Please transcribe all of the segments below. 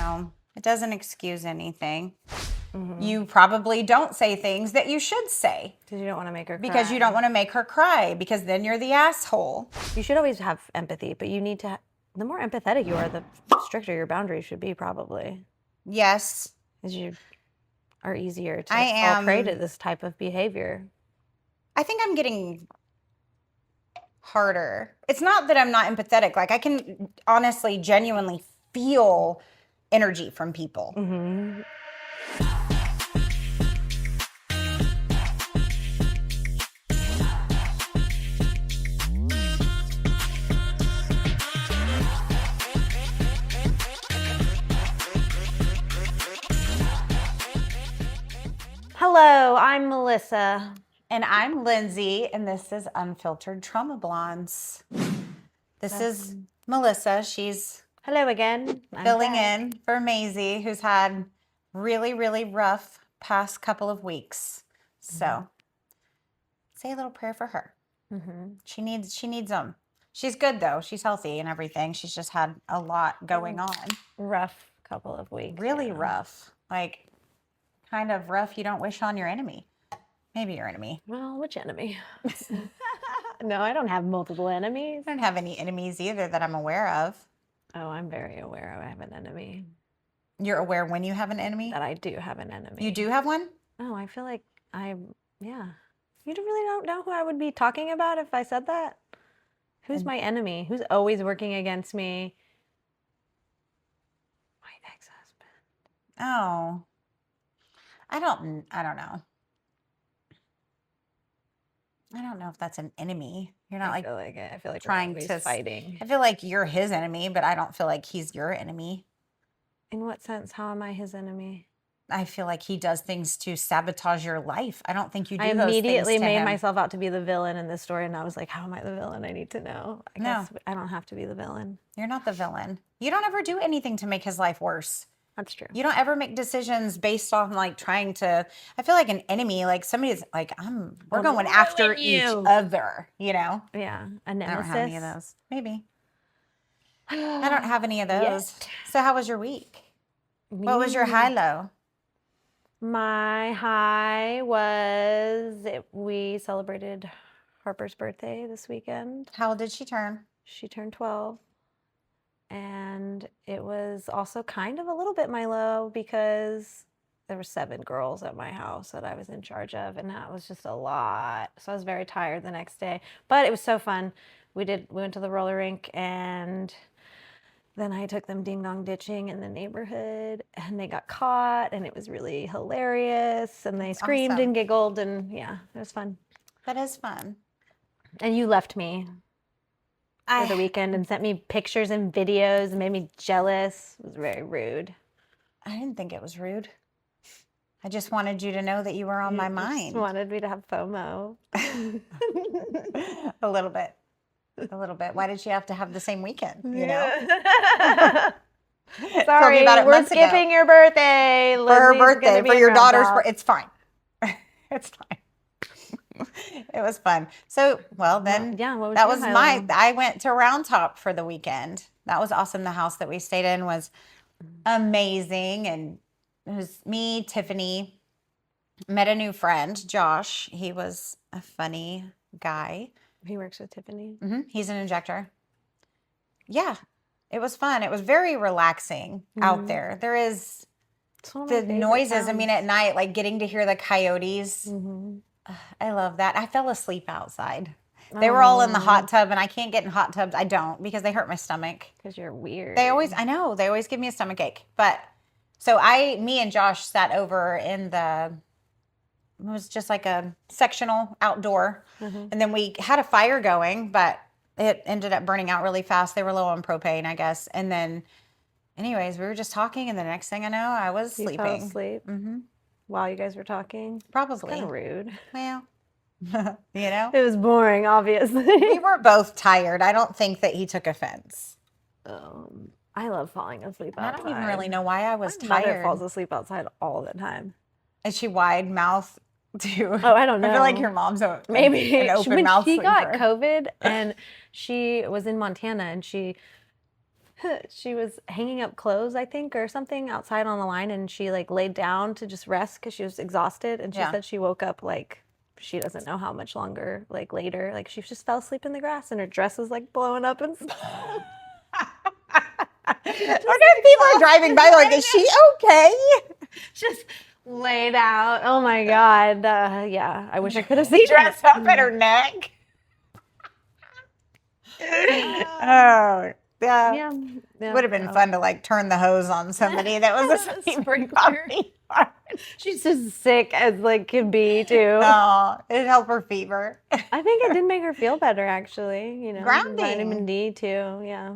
know, it doesn't excuse anything. You probably don't say things that you should say. Because you don't want to make her cry. Because you don't want to make her cry, because then you're the asshole. You should always have empathy, but you need to, the more empathetic you are, the stricter your boundaries should be, probably. Yes. Because you are easier to fall prey to this type of behavior. I think I'm getting harder. It's not that I'm not empathetic. Like, I can honestly, genuinely feel energy from people. Mm-hmm. Hello, I'm Melissa. And I'm Lindsey, and this is Unfiltered Trauma Blondes. This is Melissa. She's Hello again. filling in for Mazie, who's had really, really rough past couple of weeks. So say a little prayer for her. She needs them. She's good though. She's healthy and everything. She's just had a lot going on. Rough couple of weeks. Really rough. Like, kind of rough you don't wish on your enemy. Maybe your enemy. Well, which enemy? No, I don't have multiple enemies. I don't have any enemies either that I'm aware of. Oh, I'm very aware I have an enemy. You're aware when you have an enemy? That I do have an enemy. You do have one? Oh, I feel like yeah. You really don't know who I would be talking about if I said that? Who's my enemy? Who's always working against me? My ex-husband. Oh. I don't know. I don't know if that's an enemy. You're not I feel like trying we're to fighting. I feel like you're his enemy, but I don't feel like he's your enemy. In what sense? How am I his enemy? I feel like he does things to sabotage your life. I don't think you do I those immediately things to made him. myself out to be the villain in this story, and I was like, how am I the villain? I need to know. I guess I don't have to be the villain. You're not the villain. You don't ever do anything to make his life worse. That's true. You don't ever make decisions based on like trying to. I feel like an enemy, like somebody's like, we're going after each other, you know? Yeah. A nemesis. I don't have any of those. Maybe. I don't have any of those. Yet. So how was your week? What was your high-low? My high was we celebrated Harper's birthday this weekend. How old did she turn? She turned 12. And it was also kind of a little bit my low because there were 7 girls at my house that I was in charge of, and that was just a lot. So I was very tired the next day, but it was so fun. We went to the roller rink, and then I took them ding dong ditching in the neighborhood, and they got caught, and it was really hilarious, and they screamed and giggled, and yeah, it was fun. That is fun. And you left me for the weekend and sent me pictures and videos and made me jealous. It was very rude. I didn't think it was rude. I just wanted you to know that you were on my mind. Just wanted me to have FOMO. A little bit. Why did she have to have the same weekend? You know? Sorry, we're skipping your birthday. For her birthday, for your daughter's birthday. It's fine. It's fine. It was fun. So, well, then I went to Round Top for the weekend. That was awesome. The house that we stayed in was amazing. And it was me, Tiffany, met a new friend, Josh. He was a funny guy. He works with Tiffany. Mm-hmm. He's an injector. Yeah, it was fun. It was very relaxing out there. There is the noises. Sounds. I mean, at night, like getting to hear the coyotes. I love that. I fell asleep outside. They were all in the hot tub, and I can't get in hot tubs. I don't because they hurt my stomach. Because you're weird. They always give me a stomach ache. But so me and Josh sat over in it was just like a sectional outdoor. And then we had a fire going, but it ended up burning out really fast. They were low on propane, I guess. And then anyways, we were just talking, and the next thing I know, I was sleeping. Fell asleep? While you guys were talking? Probably. Kind of rude. Well, you know? It was boring, obviously. We were both tired. I don't think that he took offense. I love falling asleep outside. I don't even really know why I was My tired. mother falls asleep outside all the time. Is she wide mouth too? Oh, I don't know. I feel like your mom's an open when mouth she sleeper. got COVID and she was in Montana and she She was hanging up clothes, I think, or something outside on the line, and she like laid down to just rest because she was exhausted. And she said she woke up like she doesn't know how much longer, like later, like she just fell asleep in the grass, and her dress was like blowing up and stuff. People are driving by like, is she okay? Just laid out. Oh my God. Yeah, I wish I could have seen dress up at her neck. Oh, yeah. Would have been fun to like turn the hose on somebody that was asleep. Sprinkler. She's just sick as like can be too. Oh, it helped her fever. I think it did make her feel better, actually. You know, grounding. Vitamin D too. Yeah.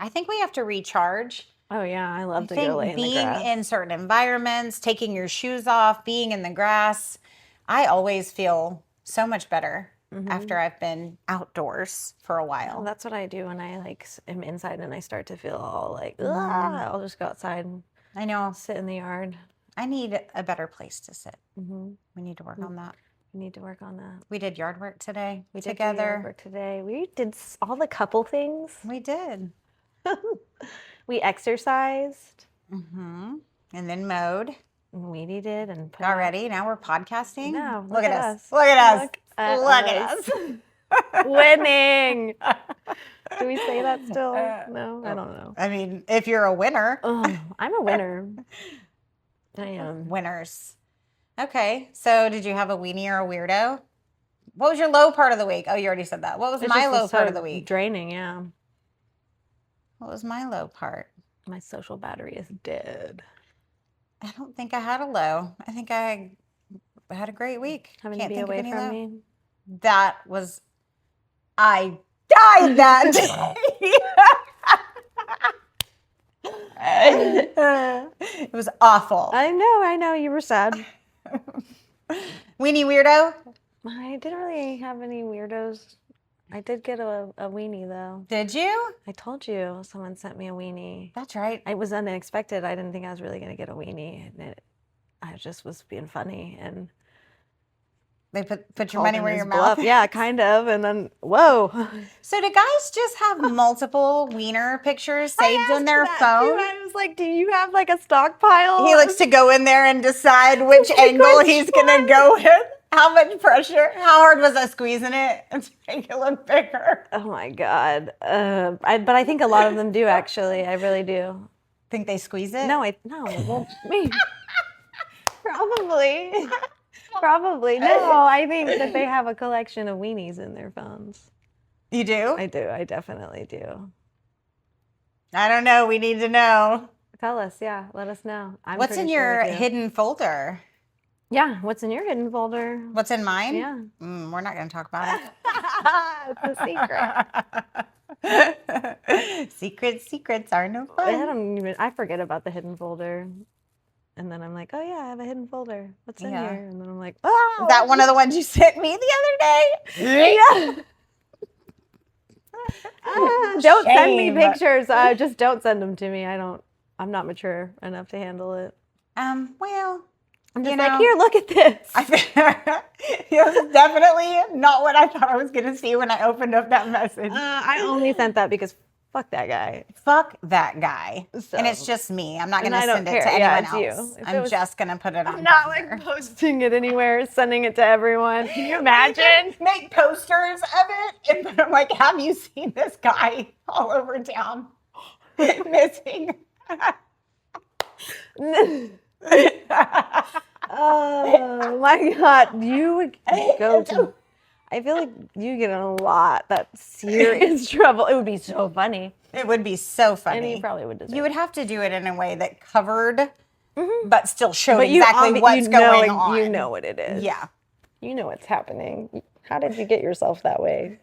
I think we have to recharge. Oh yeah, I love to go lay in the being grass. in certain environments, taking your shoes off, being in the grass. I always feel so much better after I've been outdoors for a while. Well, that's what I do when I like am inside and I start to feel all like, I'll just go outside and I know. sit in the yard. I need a better place to sit. We need to work on that. We need to work on that. We did yard work today. We did yard work today. We did all the couple things. We did. We exercised. And then mowed. Weedy did and put already. Now we're podcasting. No, look at us. Look at us. Look at us. Winning. Do we say that still? No, I don't know. I mean, if you're a winner. I'm a winner. I am. Winners. Okay. So did you have a weenie or a weirdo? What was your low part of the week? Oh, you already said that. What was my low part of the week? Draining, yeah. What was my low part? My social battery is dead. I don't think I had a low. I think I had a great week. Having to be away from me. That was, I died that day. It was awful. I know. You were sad. Weenie weirdo? I didn't really have any weirdos. I did get a weenie, though. Did you? I told you someone sent me a weenie. That's right. It was unexpected. I didn't think I was really going to get a weenie. And I just was being funny. And they put your money where your mouth is. Yeah, kind of. And then, whoa. So do guys just have multiple wiener pictures saved in their phone? Too. I was like, do you have like a stockpile? He likes to go in there and decide which angle he's going to go with. How much pressure? How hard was I squeezing it to make it look bigger? Oh my God. But I think a lot of them do, actually. I really do. Think they squeeze it? No. Well, me. Probably. Probably. No, I think that they have a collection of weenies in their phones. You do? I do. I definitely do. I don't know. We need to know. Tell us. Yeah. Let us know. What's in your hidden folder? Yeah. What's in your hidden folder? What's in mine? Yeah. We're not going to talk about it. It's a secret. Secrets are no fun. I forget about the hidden folder. And then I'm like, oh yeah, I have a hidden folder. What's in here? And then I'm like, oh. Is that one of the ones you sent me the other day? Yeah. Don't send me pictures. Just don't send them to me. I'm not mature enough to handle it. Well, I'm just like, here, look at this. It was definitely not what I thought I was going to see when I opened up that message. I only sent that because fuck that guy. Fuck that guy. So, and it's just me. I'm not going to send it to anyone else. I'm just going to put it on. I'm not like posting it anywhere, sending it to everyone. Can you imagine? Make posters of it and put them like, have you seen this guy all over town missing? Oh my God. You go to... I feel like you get in a lot that serious trouble. It would be so funny. It would be so funny. And you probably would deserve. You would have to do it in a way that covered, but still showed exactly what's going on. You know what it is. Yeah. You know what's happening. How did you get yourself that way?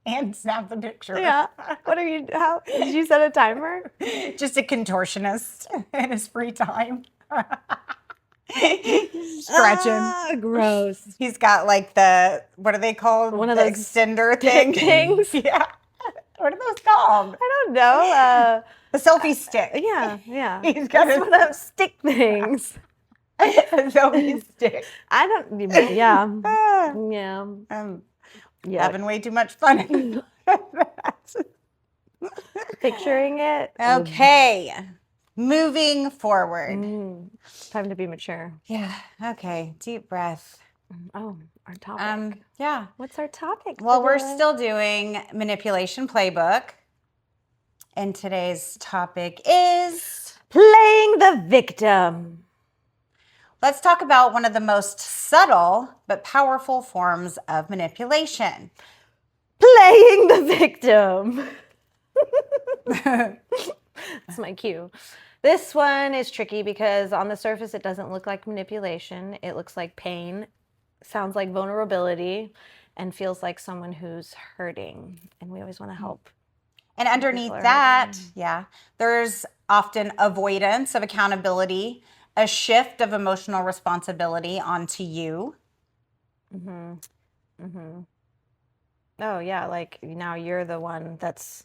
And snap the picture. Yeah. How did you set a timer? Just a contortionist in his free time. Stretching. Gross. He's got like what are they called? One of those extender things. Yeah. What are those called? I don't know. The selfie stick. Yeah. He's got one of those stick things. A selfie stick. Yeah. Having way too much fun. Picturing it. Okay. Moving forward. Time to be mature. Yeah. Okay. Deep breath. Oh, our topic. Yeah. What's our topic Well, today? we're still doing manipulation playbook. And today's topic is playing the victim. Let's talk about one of the most subtle but powerful forms of manipulation. Playing the victim. That's my cue. This one is tricky because on the surface it doesn't look like manipulation. It looks like pain, sounds like vulnerability, and feels like someone who's hurting. And we always want to help. And underneath that, there's often avoidance of accountability, a shift of emotional responsibility onto you. Oh, yeah, like now you're the one that's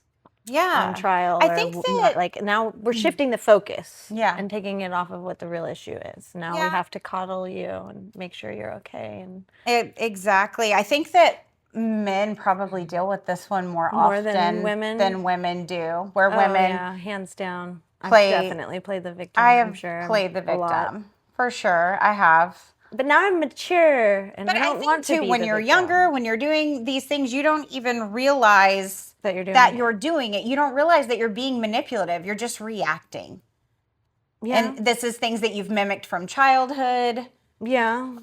on trial. I think that like now we're shifting the focus and taking it off of what the real issue is. Now we have to coddle you and make sure you're okay. And exactly. I think that men probably deal with this one more often than women do. Where women, hands down, I've definitely played the victim. I'm sure played the victim for sure. I have. But now I'm mature, and but I don't want to be when you're younger, when you're doing these things, you don't even realize that you're doing it. You don't realize that you're being manipulative. You're just reacting. Yeah. And this is things that you've mimicked from childhood. Yeah.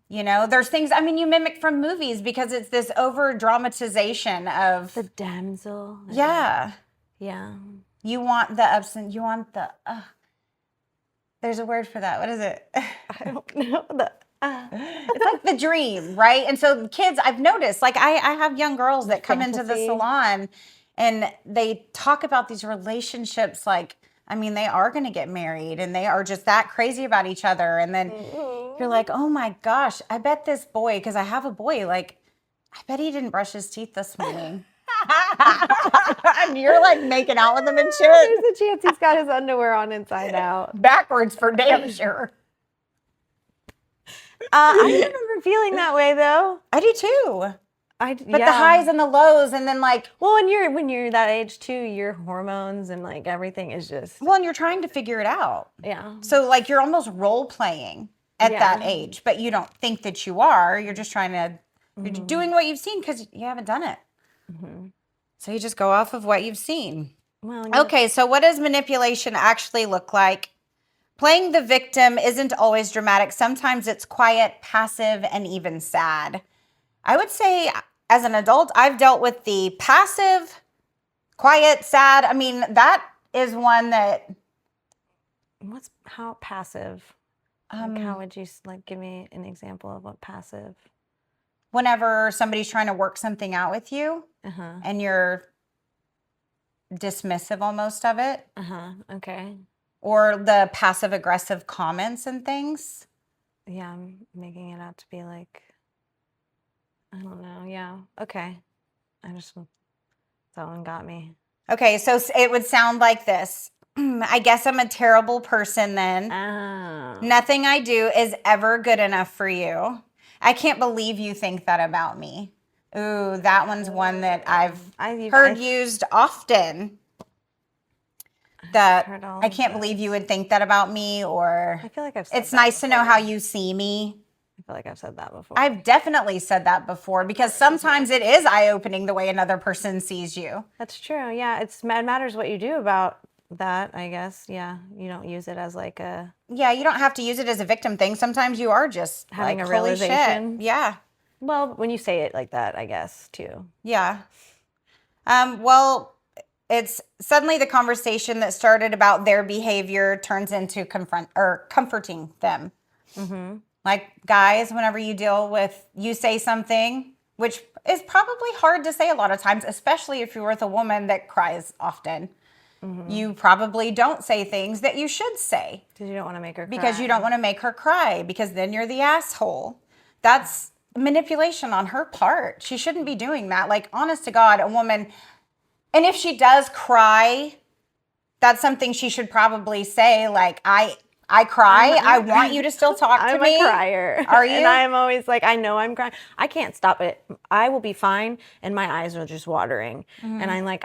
You know, there's things, I mean, you mimic from movies because it's this over dramatization of the damsel. Yeah. Yeah. You want the ups and you want the, there's a word for that. What is it? I don't know. It's like the dream, right? And so kids, I've noticed, like I have young girls that come into the salon and they talk about these relationships like, I mean, they are going to get married and they are just that crazy about each other. And then you're like, oh my gosh, I bet this boy, because I have a boy, like, I bet he didn't brush his teeth this morning. And you're like making out with him and shit. There's a chance he's got his underwear on inside out. Backwards for damn sure. I remember feeling that way though. I do too. But the highs and the lows, and then like, well, when you're that age too, your hormones and like everything is just and you're trying to figure it out. Yeah. So like you're almost role playing at that age, but you don't think that you are. You're just trying to, you're doing what you've seen because you haven't done it. So you just go off of what you've seen. Well, okay. So what does manipulation actually look like? Playing the victim isn't always dramatic. Sometimes it's quiet, passive, and even sad. I would say as an adult, I've dealt with the passive, quiet, sad. I mean, that is one that. How passive? Like how would you like give me an example of what passive? Whenever somebody's trying to work something out with you and you're dismissive almost of it. Okay. Or the passive aggressive comments and things. Yeah, I'm making it out to be like, I don't know. Yeah. Okay. That one got me. Okay. So it would sound like this. I guess I'm a terrible person then. Nothing I do is ever good enough for you. I can't believe you think that about me. Ooh, that one's one that I've heard used often. That I can't believe you would think that about me, or I feel like I've said it's nice to know how you see me. I feel like I've said that before. I've definitely said that before because sometimes it is eye-opening the way another person sees you. That's true. Yeah, it matters what you do about that, I guess. Yeah, you don't use it as like a... Yeah, you don't have to use it as a victim thing. Sometimes you are just having like, a realization. Holy shit. Yeah. Well, when you say it like that, I guess, too. Yeah. Well, it's suddenly the conversation that started about their behavior turns into comforting them. Like guys, whenever you say something, which is probably hard to say a lot of times, especially if you're with a woman that cries often. You probably don't say things that you should say. Because you don't want to make her cry. Because you don't want to make her cry, because then you're the asshole. That's manipulation on her part. She shouldn't be doing that. Like, honest to God, a woman, and if she does cry, that's something she should probably say, like, I cry. I want you to still talk to me. I'm a crier. Are you? And I'm always like, I know I'm crying. I can't stop it. I will be fine, and my eyes are just watering. And I'm like,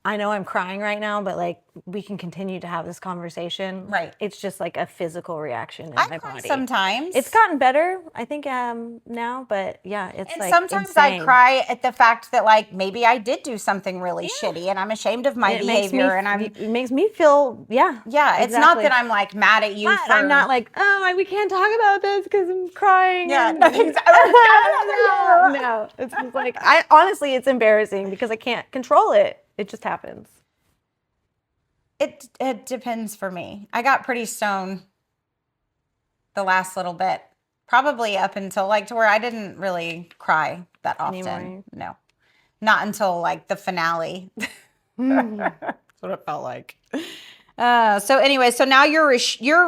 I know I'm crying right now, but like we can continue to have this conversation. Right. It's just like a physical reaction in my cry body. Sometimes. It's gotten better, I think, now, but yeah, it's and like sometimes insane. I cry at the fact that like maybe I did do something really shitty and I'm ashamed of my behavior it makes me feel yeah, exactly. It's not that I'm like mad at you I'm not like, oh, we can't talk about this because I'm crying. Yeah, nothing's no, it's just like honestly it's embarrassing because I can't control it. It just happens. It depends for me. I got pretty stoned the last little bit. Probably up until like to where I didn't really cry that often. Anymore. No. Not until like the finale. That's what it felt like. So anyway, so now you're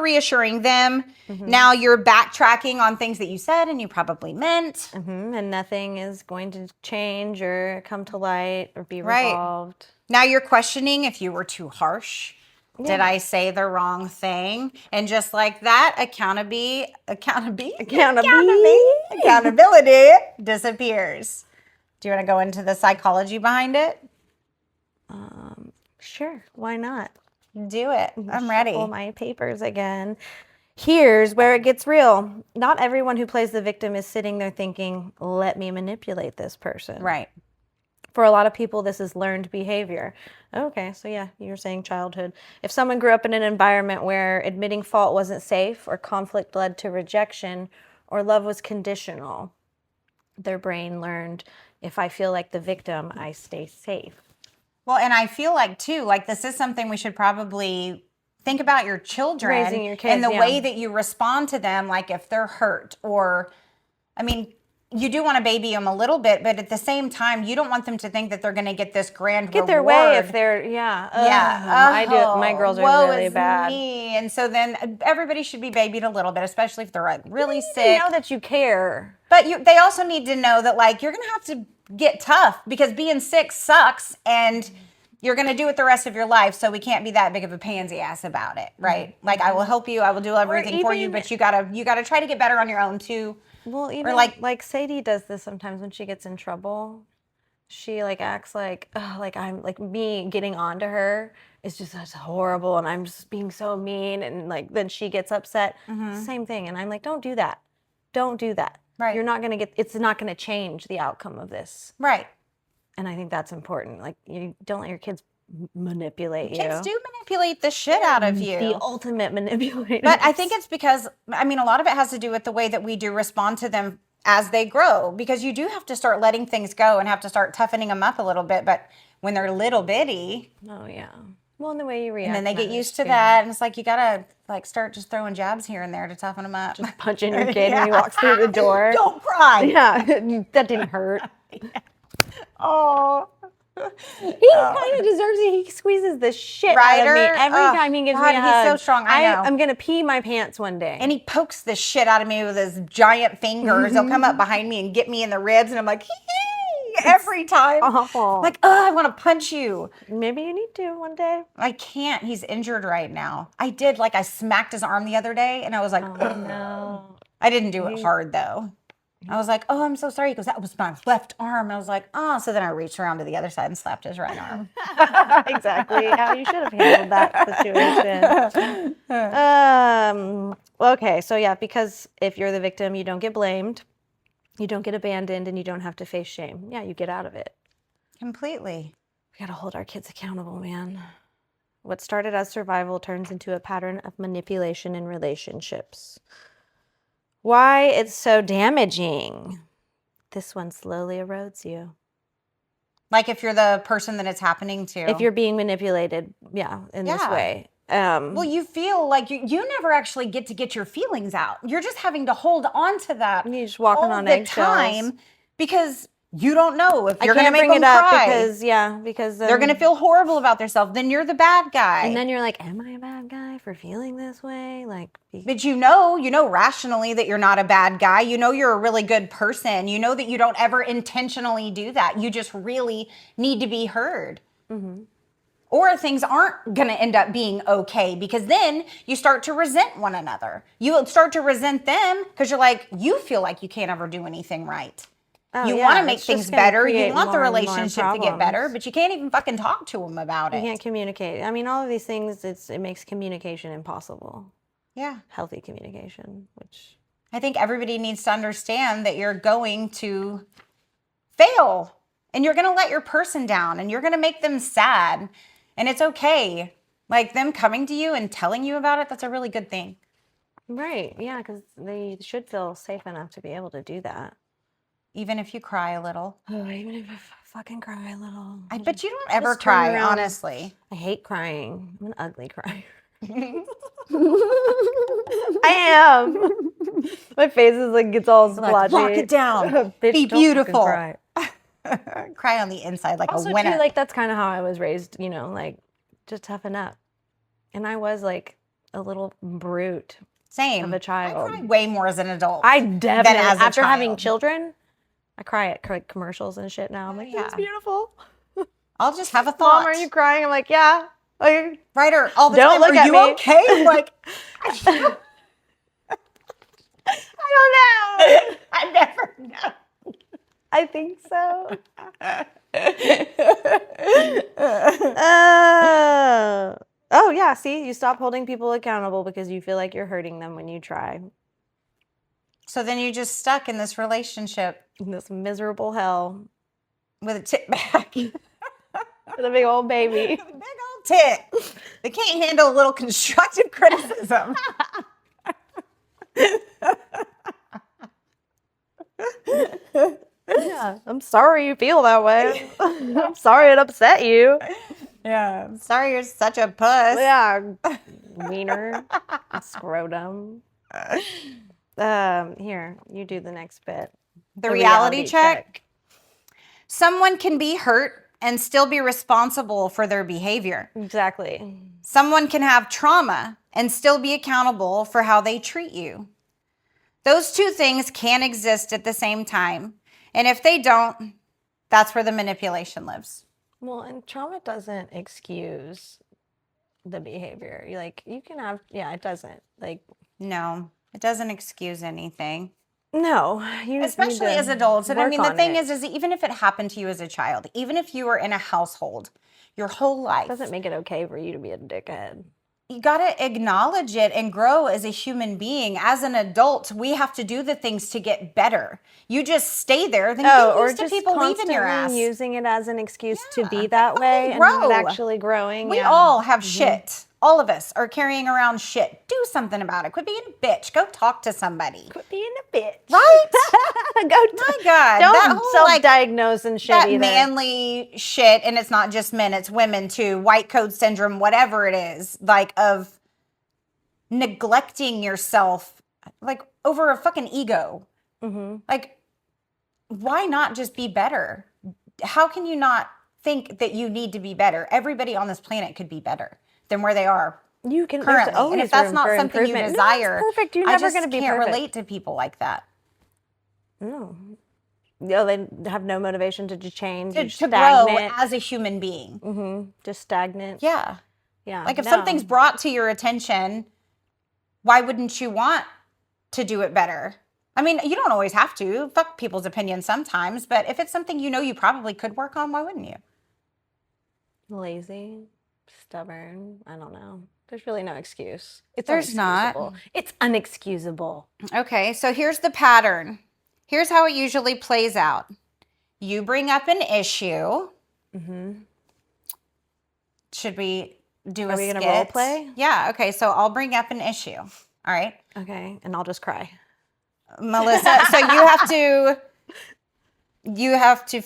reassuring them. Now you're backtracking on things that you said and you probably meant. And nothing is going to change or come to light or be resolved. Now you're questioning if you were too harsh. Yeah. Did I say the wrong thing? And just like that, accountability disappears. Do you want to go into the psychology behind it? Sure. Why not? Do it. I'm ready. Pull my papers again. Here's where it gets real. Not everyone who plays the victim is sitting there thinking, let me manipulate this person. Right. For a lot of people, this is learned behavior. Okay, so yeah, you're saying childhood. If someone grew up in an environment where admitting fault wasn't safe or conflict led to rejection or love was conditional, their brain learned, if I feel like the victim, I stay safe. Well, and I feel like, too, like this is something we should probably think about your children. Raising your kids, and the way that you respond to them, like if they're hurt or, I mean, you do want to baby them a little bit, but at the same time, you don't want them to think that they're going to get this grand reward. Get their way if they're, I do. My girls are really bad. Me. And so then everybody should be babied a little bit, especially if they're like really sick. You know that you care. But they also need to know that like you're going to have to get tough because being sick sucks and you're going to do it the rest of your life. So we can't be that big of a pansy ass about it, right? Like I will help you. I will do everything for you, but you gotta try to get better on your own too. Well, even like Sadie does this sometimes when she gets in trouble. She like acts like, oh, like I'm like me getting onto her is just that's horrible and I'm just being so mean and like then she gets upset. Same thing. And I'm like, don't do that. Don't do that. Right. You're not gonna it's not gonna change the outcome of this. Right. And I think that's important. Like you don't let your kids manipulate you. Kids do manipulate the shit out of you. The ultimate manipulator. But I think it's because, I mean, a lot of it has to do with the way that we do respond to them as they grow, because you do have to start letting things go and have to start toughening them up a little bit. But when they're little bitty. Oh, yeah. Well, in the way you react. And then they get used to that. And it's like, you got to like start just throwing jabs here and there to toughen them up. Just punching your kid when he walks through the door. Don't cry. Yeah, that didn't hurt. Oh. He kind of deserves it. He squeezes the shit out of me every time he gives me a hug. He's so strong. I know. I'm going to pee my pants one day. And he pokes the shit out of me with his giant fingers. He'll come up behind me and get me in the ribs. And I'm like, hee every time. Awful. Like, oh, I want to punch you. Maybe you need to one day. I can't. He's injured right now. I did. Like, I smacked his arm the other day. And I was like, oh, no. I didn't do it hard, though. I was like, oh, I'm so sorry. He goes, that was my left arm. And I was like, oh. So then I reached around to the other side and slapped his right arm. Exactly how you should have handled that situation. Okay, so yeah, because if you're the victim, you don't get blamed, you don't get abandoned, and you don't have to face shame. Yeah, you get out of it. Completely. We got to hold our kids accountable, man. What started as survival turns into a pattern of manipulation in relationships. Why it's so damaging. This one slowly erodes you. Like if you're the person that it's happening to. If you're being manipulated, in this way. Well, you feel like you never actually get your feelings out. You're just having to hold on to that. You're just walking on eggshells. All the time because you don't know if you're going to make them cry. Because they're going to feel horrible about themselves. Then you're the bad guy. And then you're like, am I a bad guy for feeling this way? But you know rationally that you're not a bad guy. You know you're a really good person. You know that you don't ever intentionally do that. You just really need to be heard. Mm-hmm. Or things aren't going to end up being okay because then you start to resent one another. You start to resent them because you're like, you feel like you can't ever do anything right. You want to make things better. You want the relationship to get better, but you can't even fucking talk to them about it. You can't communicate. I mean, all of these things, it makes communication impossible. Yeah. Healthy communication, which I think everybody needs to understand that you're going to fail and you're going to let your person down and you're going to make them sad, and it's okay. Like, them coming to you and telling you about it, that's a really good thing. Right. Yeah, because they should feel safe enough to be able to do that. Even if you cry a little. Oh, even if I fucking cry a little. I bet you don't ever cry, honestly. I hate crying. I'm an ugly crier. I am. My face is like, gets all splotchy. Lock it down. Be beautiful. Cry. Cry on the inside like also, a winner. Too, like, that's kind of how I was raised, you know, like, just toughen up. And I was like a little brute. Same. Of a child. I cry way more as an adult. I definitely, after having children, I cry at commercials and shit now. I'm like, that's beautiful. I'll just have a thought. Mom, are you crying? I'm like, yeah. Like, Writer all the don't time. Look are at you me. Okay? I'm like, I don't know. I never know. I think so. Oh, yeah. See, you stop holding people accountable because you feel like you're hurting them when you try. So then you're just stuck in this relationship. In this miserable hell. With a tit back. With a big old baby. With a big old tit. They can't handle a little constructive criticism. Yeah, I'm sorry you feel that way. I'm sorry it upset you. Yeah, I'm sorry you're such a puss. Yeah, wiener, scrotum. Here, you do the next bit. The reality check. Someone can be hurt and still be responsible for their behavior. Exactly. Someone can have trauma and still be accountable for how they treat you. Those two things can exist at the same time. And if they don't, that's where the manipulation lives. Well, and trauma doesn't excuse the behavior. Like, you can have, yeah, it doesn't. Like, no, it doesn't excuse anything. No, especially as adults. And I mean, the thing is even if it happened to you as a child, even if you were in a household your whole life, doesn't make it okay for you to be a dickhead. You got to acknowledge it and grow as a human being. As an adult, we have to do the things to get better. You just stay there, then you get used to people leaving your ass. Using it as an excuse to be that way and not actually growing. We all have shit. All of us are carrying around shit. Do something about it. Quit being a bitch. Go talk to somebody. Quit being a bitch. Right? My God. Don't self-diagnose and shit that either. Manly shit, and it's not just men, it's women too. White coat syndrome, whatever it is, like, of neglecting yourself, like, over a fucking ego. Mm-hmm. Like, why not just be better? How can you not think that you need to be better? Everybody on this planet could be better than where they are currently. And if that's not something you desire, perfect. You're never going to be can't perfect. relate to people like that. No. Yeah, they have no motivation to change. To grow as a human being. Mm-hmm. Just stagnant. Yeah. Yeah. Like, if something's brought to your attention, why wouldn't you want to do it better? I mean, you don't always have to. Fuck people's opinions sometimes. But if it's something you know you probably could work on, why wouldn't you? Lazy. Stubborn. I don't know. There's really no excuse. There's not. It's unexcusable. Okay, so here's the pattern. Here's how it usually plays out. You bring up an issue. Mm-hmm. Should we do a skit? Are we going to role play? Yeah, okay, so I'll bring up an issue. All right? Okay, and I'll just cry. Melissa, so you have to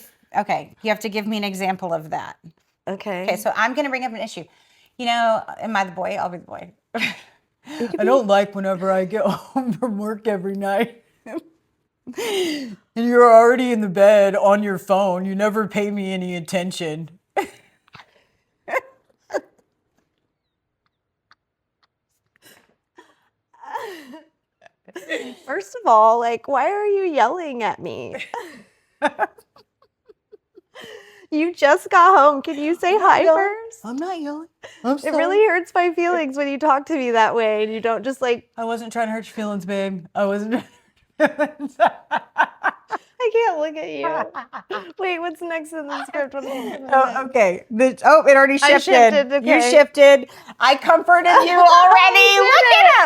give me an example of that. Okay, so I'm going to bring up an issue. You know, am I the boy? I'll be the boy. I don't like whenever I get home from work every night. And you're already in the bed on your phone. You never pay me any attention. First of all, like, why are you yelling at me? You just got home. Can you say hi first? I'm not yelling. I'm sorry. It really hurts my feelings when you talk to me that way and you don't just like... I wasn't trying to hurt your feelings, babe. I wasn't trying to hurt your feelings. I I can't look at you. Wait, what's next in the script? Okay. It already shifted. I shifted, okay. You shifted. I comforted you already.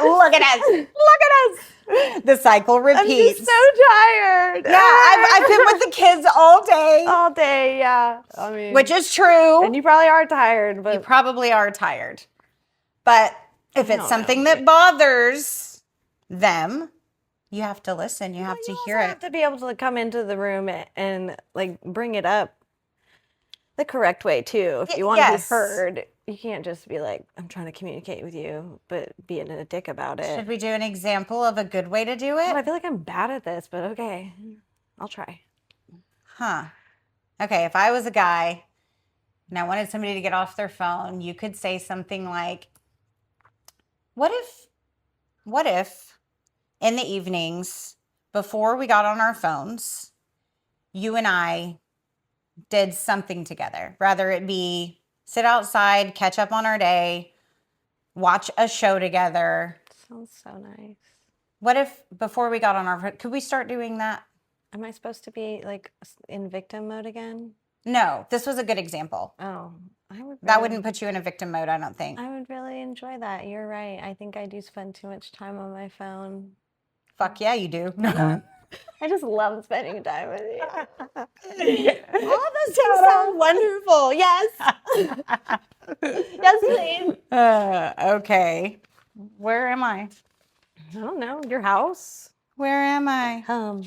Look at us. Look at us. The cycle repeats. I'm just so tired. Yeah, I've been with the kids all day. All day, yeah. I mean, which is true. And you probably are tired, but you probably are tired. But if it's something that bothers them, you have to listen. You have to hear it. You have to be able to come into the room and like bring it up the correct way too. If you want to be heard, you can't just be like, I'm trying to communicate with you, but being a dick about it. Should we do an example of a good way to do it? Oh, I feel like I'm bad at this, but okay, I'll try. Huh. Okay, if I was a guy and I wanted somebody to get off their phone, you could say something like, what if in the evenings before we got on our phones, you and I did something together, rather it be sit outside, catch up on our day, watch a show together. Sounds so nice. What if before we got on our, could we start doing that? Am I supposed to be like in victim mode again? No, this was a good example. Oh, that wouldn't put you in a victim mode, I don't think. I would really enjoy that. You're right. I think I do spend too much time on my phone. Fuck yeah, you do. I just love spending time with you. All those things sound wonderful. Yes. Yes, please. Okay. Where am I? I don't know. Your house? Where am I? Oh,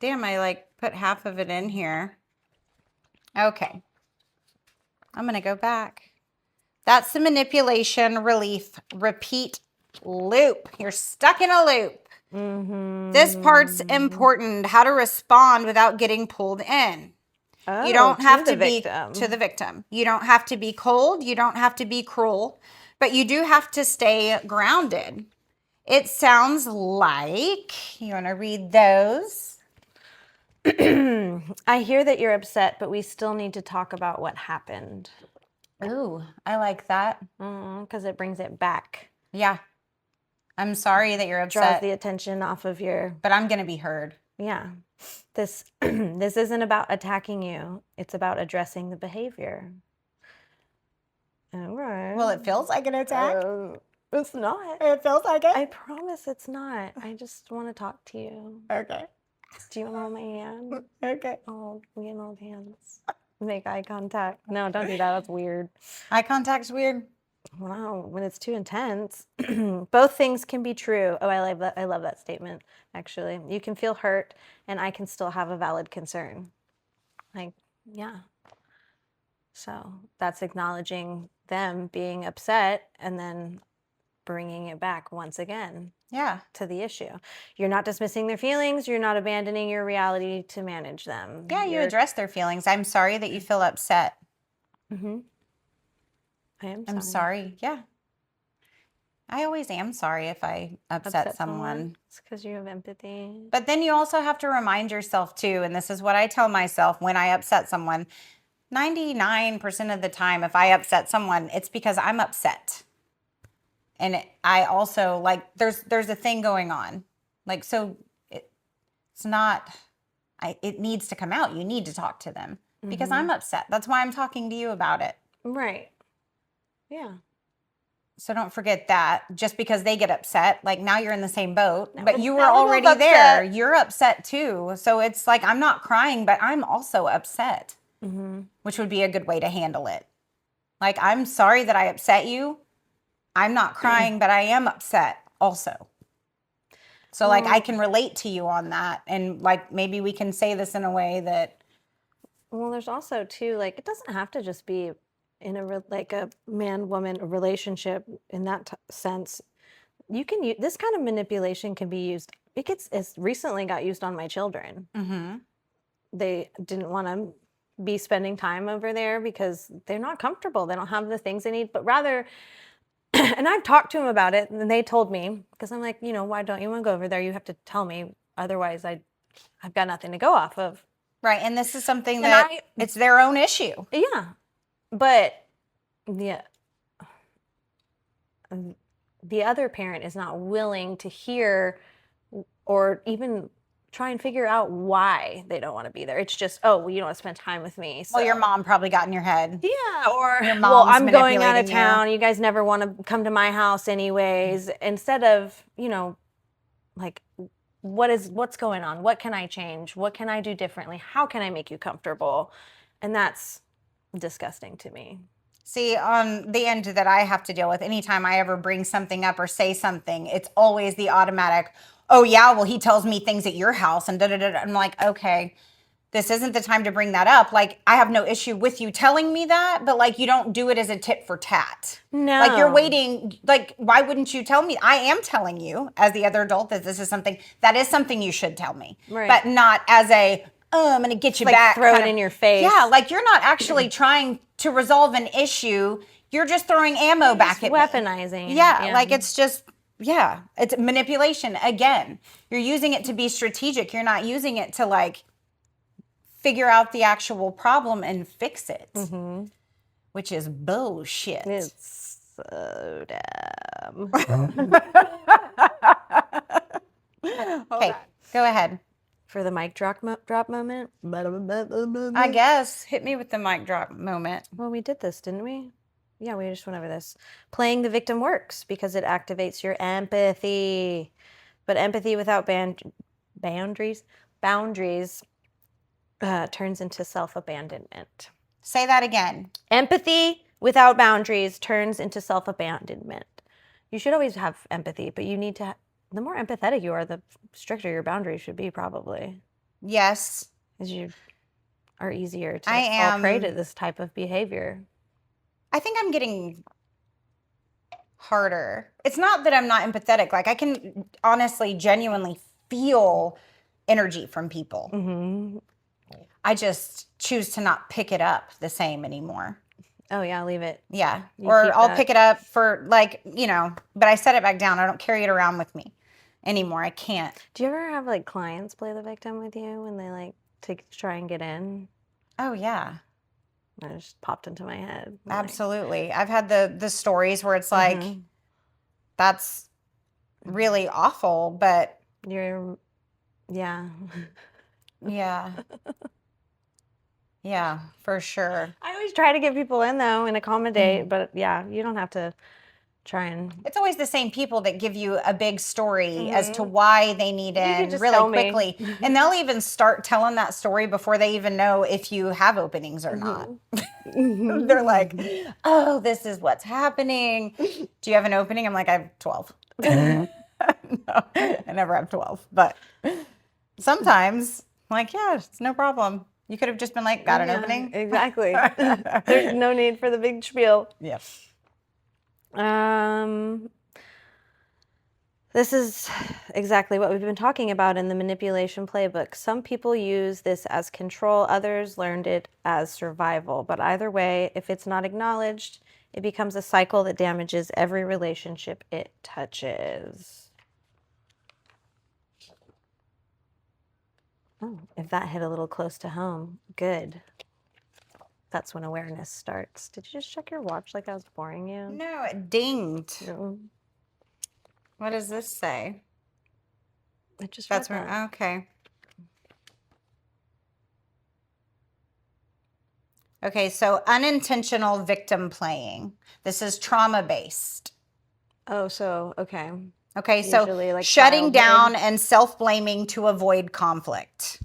damn, I put half of it in here. Okay. I'm going to go back. That's the manipulation, relief, repeat loop. You're stuck in a loop. Mm-hmm. This part's important. How to respond without getting pulled in. Oh, you don't have to be victim. To the victim. You don't have to be cold. You don't have to be cruel. But you do have to stay grounded. It sounds like, you want to read those? I hear that you're upset, but we still need to talk about what happened. Ooh, I like that. Because it brings it back. Yeah. I'm sorry that you're upset. Draws the attention off of your... But I'm going to be heard. Yeah. This isn't about attacking you. It's about addressing the behavior. All right. Well, it feels like an attack. It's not. It feels like it. I promise it's not. I just want to talk to you. Okay. Do you want to hold my hand? Okay. Oh, we can hold hands. Make eye contact. No, don't do that. That's weird. Eye contact's weird. Wow, when it's too intense. Both things can be true. Oh, I love that. I love that statement, actually. You can feel hurt, and I can still have a valid concern. Yeah. So that's acknowledging them being upset and then bringing it back once again. Yeah. To the issue. You're not dismissing their feelings. You're not abandoning your reality to manage them. Yeah, you address their feelings. I'm sorry that you feel upset. Mm-hmm. I'm sorry. Yeah. I always am sorry if I upset someone. It's because you have empathy. But then you also have to remind yourself too, and this is what I tell myself when I upset someone, 99% of the time, if I upset someone, it's because I'm upset. And I also there's a thing going on. So it's not, it needs to come out. You need to talk to them because I'm upset. That's why I'm talking to you about it. Right. Yeah. So don't forget that just because they get upset, now you're in the same boat, but you were now already there. You're upset too. So it's I'm not crying, but I'm also upset, which would be a good way to handle it. I'm sorry that I upset you. I'm not crying, but I am upset also. So I can relate to you on that. And maybe we can say this in a way that. Well, there's also too, it doesn't have to just be in a man-woman relationship in that sense. You can use this kind of manipulation can be used. It's recently got used on my children. Mm-hmm. They didn't want to be spending time over there because they're not comfortable. They don't have the things they need, but rather, and I've talked to them about it, and they told me, because I'm like, why don't you want to go over there? You have to tell me, otherwise I've got nothing to go off of. Right, and this is something that it's their own issue. Yeah. But the other parent is not willing to hear or even try and figure out why they don't want to be there. It's just, oh, well, you don't want to spend time with me. So. Well, your mom probably got in your head. Yeah, or your mom's well, I'm going out of manipulating town. You guys never want to come to my house anyways. Instead of, like, what's going on? What can I change? What can I do differently? How can I make you comfortable? And that's disgusting to me. See, on the end that I have to deal with, anytime I ever bring something up or say something, it's always the automatic, oh yeah, well, he tells me things at your house and da-da-da-da. I'm like, okay, this isn't the time to bring that up. Like, I have no issue with you telling me that, but like, you don't do it as a tit for tat. No. Like, you're waiting, like, why wouldn't you tell me? I am telling you as the other adult that this is something, that is something you should tell me. Right. But not as a, I'm going to get you like back. Throw it in your face. Yeah, like you're not actually trying to resolve an issue. You're just throwing ammo back at weaponizing. me. Yeah, like it's just, it's manipulation. Again, you're using it to be strategic. You're not using it to like figure out the actual problem and fix it, which is bullshit. It's so dumb. Okay, go ahead. For the mic drop moment? I guess. Hit me with the mic drop moment. Well, we did this, didn't we? Yeah, we just went over this. Playing the victim works because it activates your empathy. But empathy without boundaries turns into self-abandonment. Say that again. Empathy without boundaries turns into self-abandonment. You should always have empathy, but you need to... The more empathetic you are, the stricter your boundaries should be, probably. Yes. Because you are easier to fall prey to this type of behavior. I think I'm getting harder. It's not that I'm not empathetic. Like, I can honestly, genuinely feel energy from people. Mm-hmm. I just choose to not pick it up the same anymore. Oh, yeah, leave it. Yeah. Or I'll pick it up for, like, but I set it back down. I don't carry it around with me anymore. I can't. Do you ever have, like, clients play the victim with you when they, like, to try and get in? Oh, yeah. That just popped into my head. Absolutely. I've had the stories where it's like, that's really awful, but... Yeah. Yeah. Yeah, for sure. I always try to get people in, though, and accommodate, but yeah, you don't have to try and... It's always the same people that give you a big story as to why they need in really quickly. And they'll even start telling that story before they even know if you have openings or not. They're like, oh, this is what's happening. Do you have an opening? I'm like, I have 12. No, I never have 12. But sometimes I'm like, yeah, it's no problem. You could have just been like, got an opening? Exactly. There's no need for the big spiel. Yep. This is exactly what we've been talking about in the manipulation playbook. Some people use this as control, others learned it as survival. But either way, if it's not acknowledged, it becomes a cycle that damages every relationship it touches. Oh, if that hit a little close to home, good. That's when awareness starts. Did you just check your watch like I was boring you? No, it dinged. No. What does this say? It just That's where, okay. Okay, so unintentional victim playing. This is trauma-based. Oh, so, okay. Okay, so like shutting down and self-blaming to avoid conflict.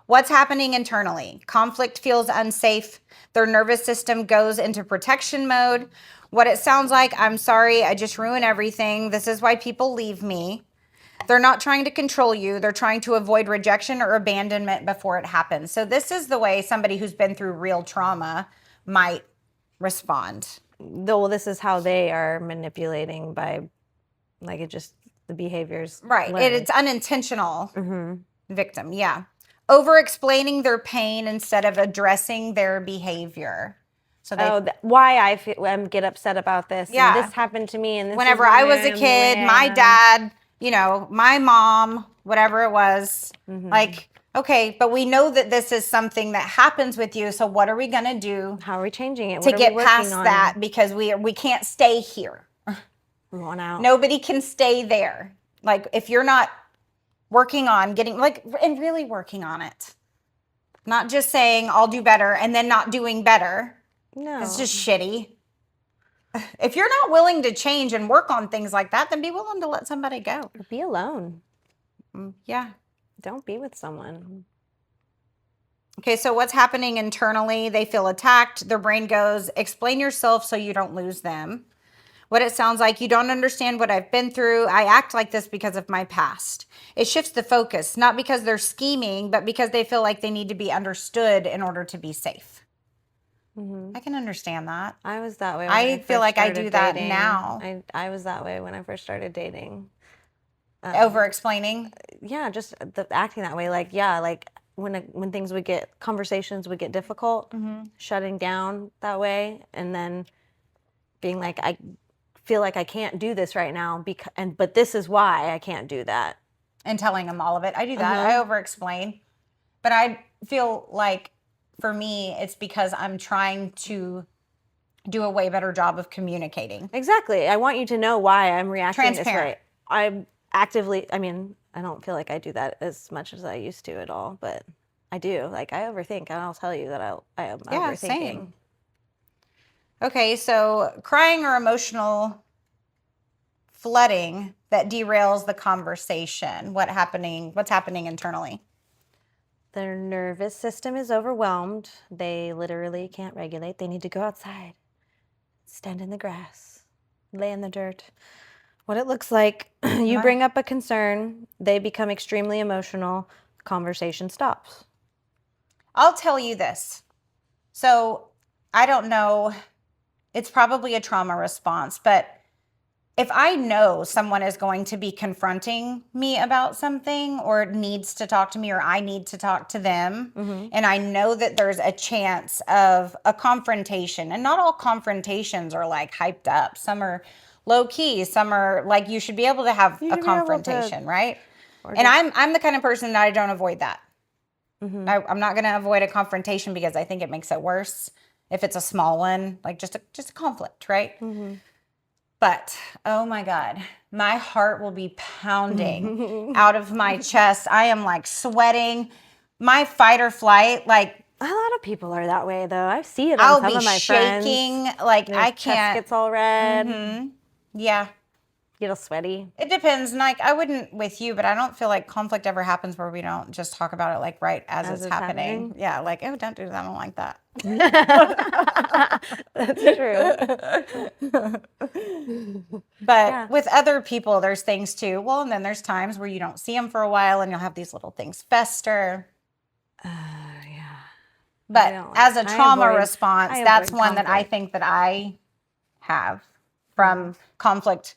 What's happening internally? Conflict feels unsafe. Their nervous system goes into protection mode. What it sounds like, I'm sorry, I just ruined everything. This is why people leave me. They're not trying to control you. They're trying to avoid rejection or abandonment before it happens. So this is the way somebody who's been through real trauma might respond. Well, this is how they are manipulating by, like, it just, the behaviors. Right. It's unintentional victim. Yeah. Over-explaining their pain instead of addressing their behavior. So they, why I get upset about this. Yeah. And this happened to me. And this whenever I was a kid, my dad, my mom, whatever it was, like, okay, but we know that this is something that happens with you. So what are we going to do? How are we changing it? To get past that? Because we can't stay here. We want out. Nobody can stay there. Like, if you're not working on getting and really working on it. Not just saying I'll do better and then not doing better. No. It's just shitty. If you're not willing to change and work on things like that, then be willing to let somebody go. Or be alone. Yeah. Don't be with someone. Okay, so what's happening internally? They feel attacked. Their brain goes, explain yourself so you don't lose them. What it sounds like, you don't understand what I've been through. I act like this because of my past. It shifts the focus, not because they're scheming, but because they feel like they need to be understood in order to be safe. I can understand that. I was that way. I feel like I do that now. I was that way when I first started dating. Over-explaining? Yeah, just acting that way. Like when things would get, conversations would get difficult, shutting down that way, and then being like, I feel like I can't do this right now, but this is why I can't do that. And telling them all of it. I do that. I over-explain. But I feel like, for me, it's because I'm trying to do a way better job of communicating. Exactly. I want you to know why I'm reacting this way. I'm actively, I don't feel like I do that as much as I used to at all, but I do. Like, I overthink, and I'll tell you that I am overthinking. Same. Okay, so crying or emotional flooding that derails the conversation. What's happening internally? Their nervous system is overwhelmed. They literally can't regulate. They need to go outside, stand in the grass, lay in the dirt. What it looks like, you bring up a concern, they become extremely emotional, conversation stops. I'll tell you this. So I don't know, it's probably a trauma response, but if I know someone is going to be confronting me about something or needs to talk to me or I need to talk to them, and I know that there's a chance of a confrontation, and not all confrontations are like hyped up. Some are low key, some are like you should be able to have a confrontation, right? And I'm the kind of person that I don't avoid that. I'm not going to avoid a confrontation because I think it makes it worse if it's a small one, like just a conflict, right? But, oh my God, my heart will be pounding out of my chest. I am like sweating. My fight or flight, like. A lot of people are that way, though. I see it on some of my shaking, friends. like Their I can't. Chest gets all red. Yeah. Get all sweaty. It depends. Like, I wouldn't with you, but I don't feel like conflict ever happens where we don't just talk about it like right as it's happening. Yeah, like, oh, don't do that. I don't like that. That's true. But with other people, there's things too. Well, and then there's times where you don't see them for a while and you'll have these little things fester. Yeah. But as a trauma response, that's one that I think that I have from conflict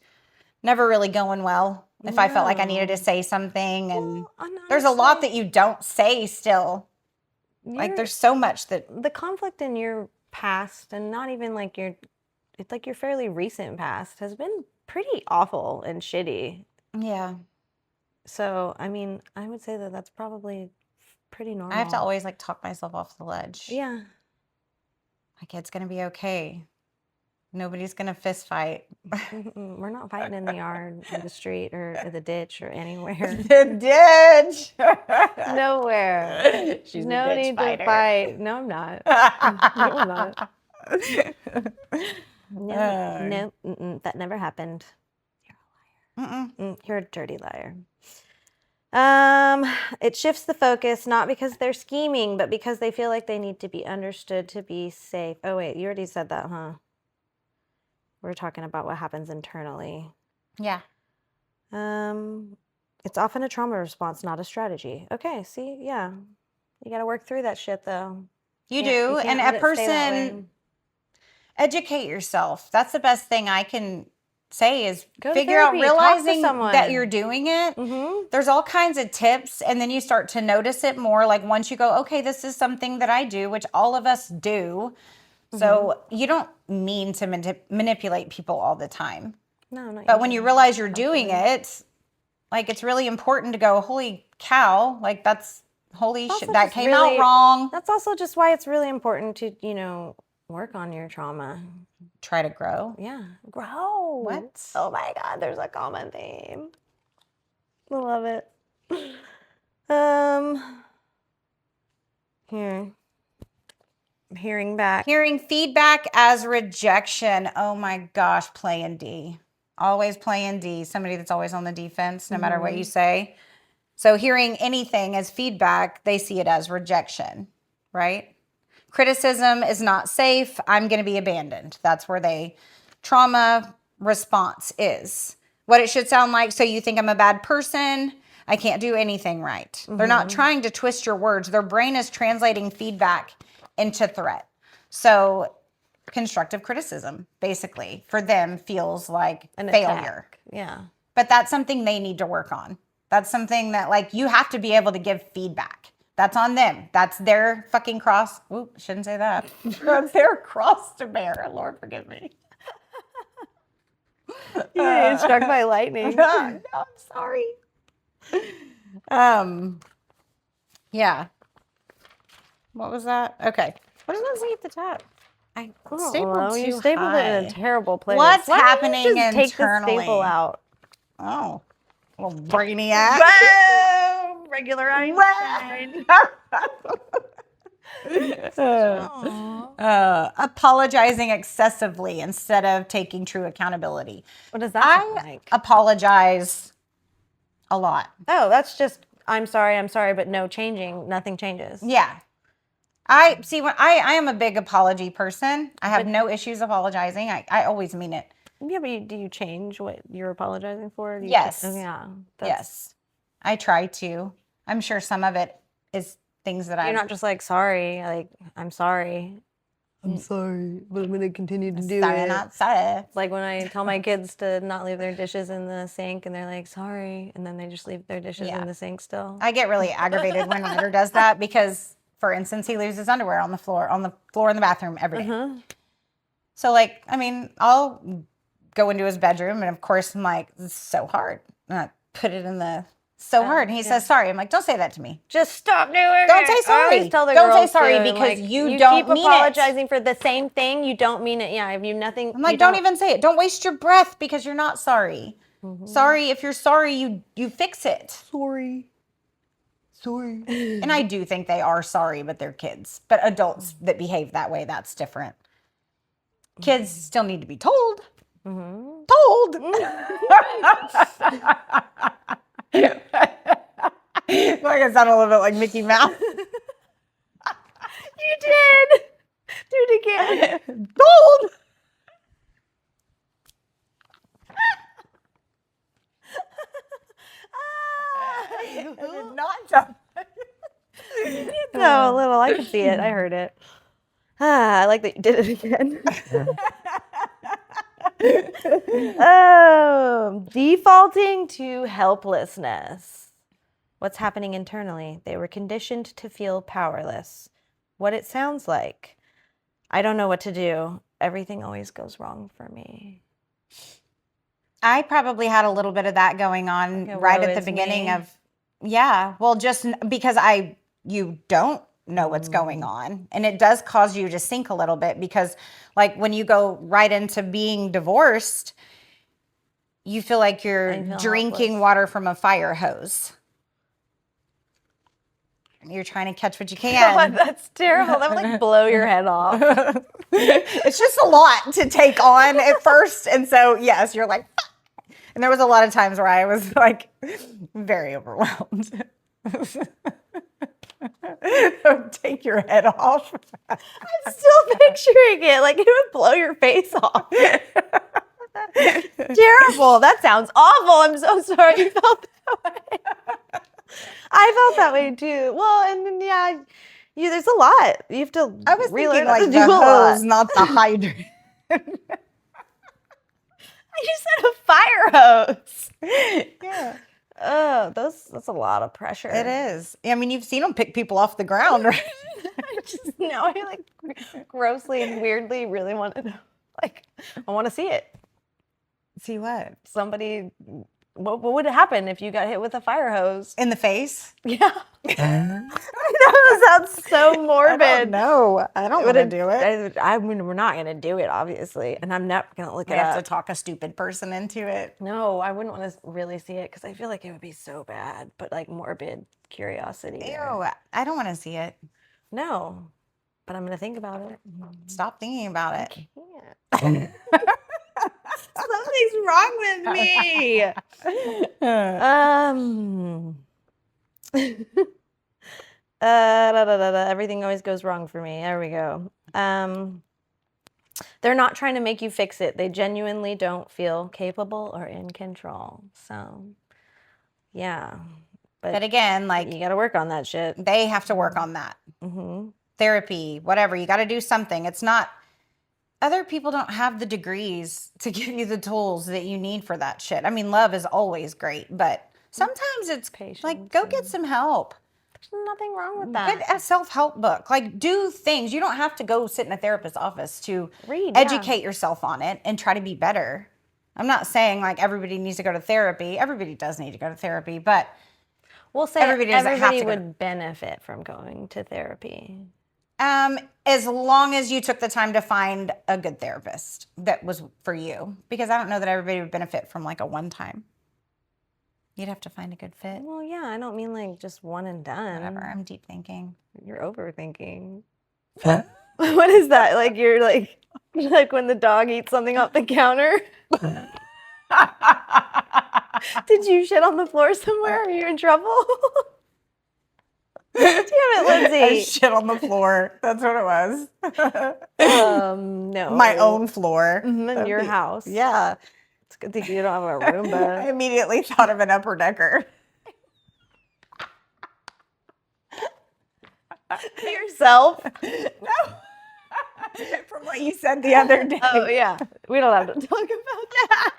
never really going well. If I felt like I needed to say something, and there's a lot that you don't say still. Like there's so much that the conflict in your past, and not even like it's like your fairly recent past, has been pretty awful and shitty. Yeah. So, I mean, I would say that that's probably pretty normal. I have to always like talk myself off the ledge. Yeah. Like, it's going to be okay. Nobody's going to fist fight. We're not fighting in the yard, in the street, or the ditch, or anywhere. The ditch. Nowhere. She's no a ditch need fighter. to fight. No, I'm not. No, I'm not. No, that never happened. You're a liar. You're a dirty liar. It shifts the focus, not because they're scheming, but because they feel like they need to be understood to be safe. Oh, wait, you already said that, huh? We're talking about what happens internally. Yeah. It's often a trauma response, not a strategy. Okay, see, yeah. You got to work through that shit, though. You do. And a person, educate yourself. That's the best thing I can say is figure out, realizing that you're doing it. There's all kinds of tips, and then you start to notice it more. Like once you go, okay, this is something that I do, which all of us do. So you don't mean to manipulate people all the time. No, but when you realize you're doing it, like it's really important to go, holy cow, like that's holy shit, that came out wrong. That's also just why it's really important to, work on your trauma. Try to grow. Yeah. Grow. What? Oh my God, there's a common theme. I love it. Here. I'm hearing back. Hearing feedback as rejection. Oh my gosh, playing D. Always playing D. Somebody that's always on the defense, no matter what you say. So hearing anything as feedback, they see it as rejection, right? Criticism is not safe. I'm going to be abandoned. That's where trauma response is. What it should sound like. So you think I'm a bad person. I can't do anything right. They're not trying to twist your words. Their brain is translating feedback into threat. So constructive criticism, basically, for them feels like an failure. Attack. Yeah. But that's something they need to work on. That's something that, like, you have to be able to give feedback. That's on them. That's their fucking cross. Oop, shouldn't say that. That's their cross to bear. Lord, forgive me. You're struck by lightning. No, I'm sorry. Yeah. What was that? Okay. What does that say at the top? I stapled you stapled it in a terrible place. What's happening you just internally? Take the staple out. Oh, little brainiac. Regular Einstein. Apologizing excessively instead of taking true accountability. What does that look like? Apologize a lot. Oh, that's just I'm sorry, but no changing. Nothing changes. Yeah. I am a big apology person. I have no issues apologizing. I always mean it. Yeah, but do you change what you're apologizing for? Yes. Yeah. Yes. I try to. I'm sure some of it is things that You're not just like, sorry, like, I'm sorry. I'm sorry, but I'm going to continue to do sorry, it. Not sorry. Like when I tell my kids to not leave their dishes in the sink and they're like, sorry, and then they just leave their dishes in the sink still. I get really aggravated when Ryder does that because, for instance, he leaves his underwear on the floor in the bathroom every day. So, like, I mean, I'll go into his bedroom and, of course, I'm like, this is so hard. And I put it in the... hard. And he says, sorry. I'm like, don't say that to me. Just stop doing it. Don't say sorry. I always tell the don't girls say sorry too, because like, you don't keep mean apologizing for the same thing. You don't mean it. Yeah, if you nothing. I'm like, don't even say it. Don't waste your breath because you're not sorry. Sorry, if you're sorry, you fix it. Sorry. And I do think they are sorry, but they're kids. But adults that behave that way, that's different. Kids still need to be told. Told. Like I sound a little bit like Mickey Mouse. You did. Do it again. Told. I did not jump. No, a little. I could see it. I heard it. I like that you did it again. Defaulting to helplessness. What's happening internally? They were conditioned to feel powerless. What it sounds like. I don't know what to do. Everything always goes wrong for me. I probably had a little bit of that going on right at the beginning of, well, just because you don't know what's going on. And it does cause you to sink a little bit because, like, when you go right into being divorced, you feel like you're drinking water from a fire hose. You're trying to catch what you can. God, that's terrible. That would like blow your head off. It's just a lot to take on at first. And so, yes, you're like, fuck. And there was a lot of times where I was like very overwhelmed. Take your head off. I'm still picturing it. Like it would blow your face off. Terrible. That sounds awful. I'm so sorry you felt that way. I felt that way too. Well, and then, there's a lot. You have to I was relearn thinking like the hose, not the hydrant. You said a fire hose. Yeah. Oh, that's a lot of pressure. It is. I mean, you've seen them pick people off the ground, right? I like grossly and weirdly really want to know. Like, I want to see it. See what? Somebody, what would happen if you got hit with a fire hose? In the face? Yeah. I know, sounds so morbid. No, I don't want to do it. I mean, we're not going to do it, obviously. And I'm not going to look it up. We have to talk a stupid person into it. No, I wouldn't want to really see it because I feel like it would be so bad. But like morbid curiosity. Ew, I don't want to see it. No, but I'm going to think about it. Stop thinking about it. I can't. Something's wrong with me. Everything always goes wrong for me. There we go. They're not trying to make you fix it. They genuinely don't feel capable or in control. So, yeah. But again, like, you got to work on that shit. They have to work on that. Mm-hmm. Therapy, whatever. You got to do something. It's not. Other people don't have the degrees to give you the tools that you need for that shit. I mean, love is always great, but sometimes it's patience. Like, go get some help. There's nothing wrong with that. Get a self-help book. Like, do things. You don't have to go sit in a therapist's office to educate yourself on it and try to be better. I'm not saying, like, everybody needs to go to therapy. Everybody does need to go to therapy, but we'll say everybody would benefit from going to therapy. As long as you took the time to find a good therapist that was for you. Because I don't know that everybody would benefit from like a one-time. You'd have to find a good fit. Well, yeah, I don't mean like just one and done. Whatever, I'm deep thinking. You're overthinking. What is that? Like you're like when the dog eats something off the counter? Did you shit on the floor somewhere? Are you in trouble? Damn it, Lindsey. I shit on the floor. That's what it was. No. My own floor. In your house. Yeah. It's a good thing you don't have a Roomba. I immediately thought of an upper decker. Yourself? No. From what you said the other day. Oh, yeah. We don't have to talk about that.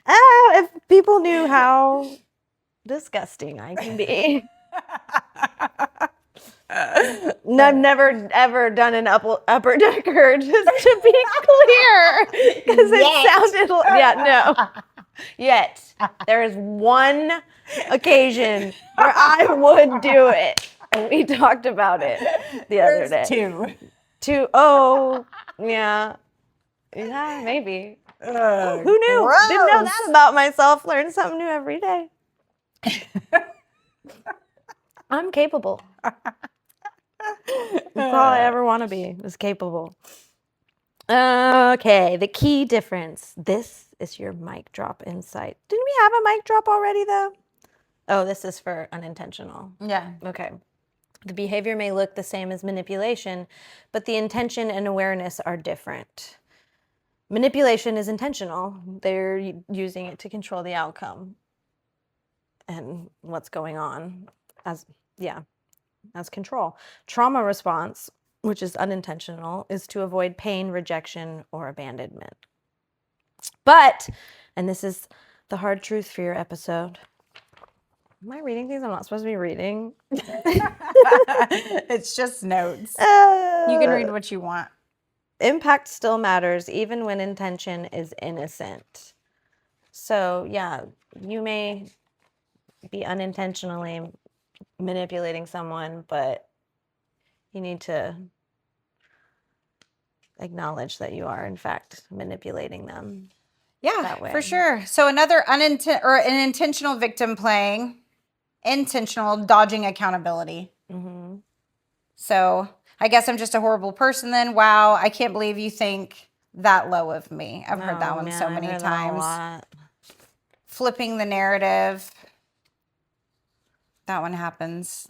If people knew how disgusting I can be. No, I've never ever done an upper decker, just to be clear, because it sounded no yet. There is one occasion where I would do it, and we talked about it the other day. Two. Oh, yeah, maybe. Who knew? Gross. Didn't know that about myself. Learn something new every day. I'm capable. That's all I ever want to be, is capable. Okay, the key difference. This is your mic drop insight. Didn't we have a mic drop already, though? Oh, this is for unintentional. Yeah. Okay. The behavior may look the same as manipulation, but the intention and awareness are different. Manipulation is intentional. They're using it to control the outcome and what's going on as control. Trauma response, which is unintentional, is to avoid pain, rejection, or abandonment. But, and this is the hard truth for your episode. Am I reading things I'm not supposed to be reading? It's just notes. You can read what you want. Impact still matters, even when intention is innocent. So, yeah, you may be unintentionally manipulating someone, but you need to acknowledge that you are, in fact, manipulating them. Yeah, that way. For sure. So another an intentional victim playing, intentional dodging accountability. Mm-hmm. So I guess I'm just a horrible person then. Wow, I can't believe you think that low of me. I've heard that one so many times. Flipping the narrative. That one happens.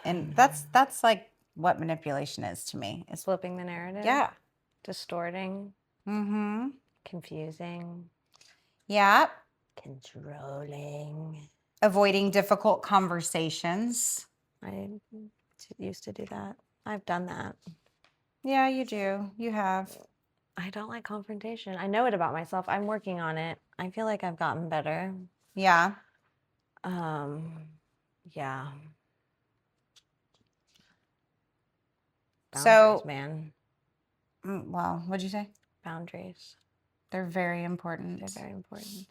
And that's like what manipulation is to me. It's flipping the narrative. Yeah. Distorting. Mm-hmm. Confusing. Yeah. Controlling. Avoiding difficult conversations. I used to do that. I've done that. Yeah, you do. You have. I don't like confrontation. I know it about myself. I'm working on it. I feel like I've gotten better. Yeah. Yeah. Boundaries, so, man. Well, what'd you say? Boundaries. They're very important. They're very important.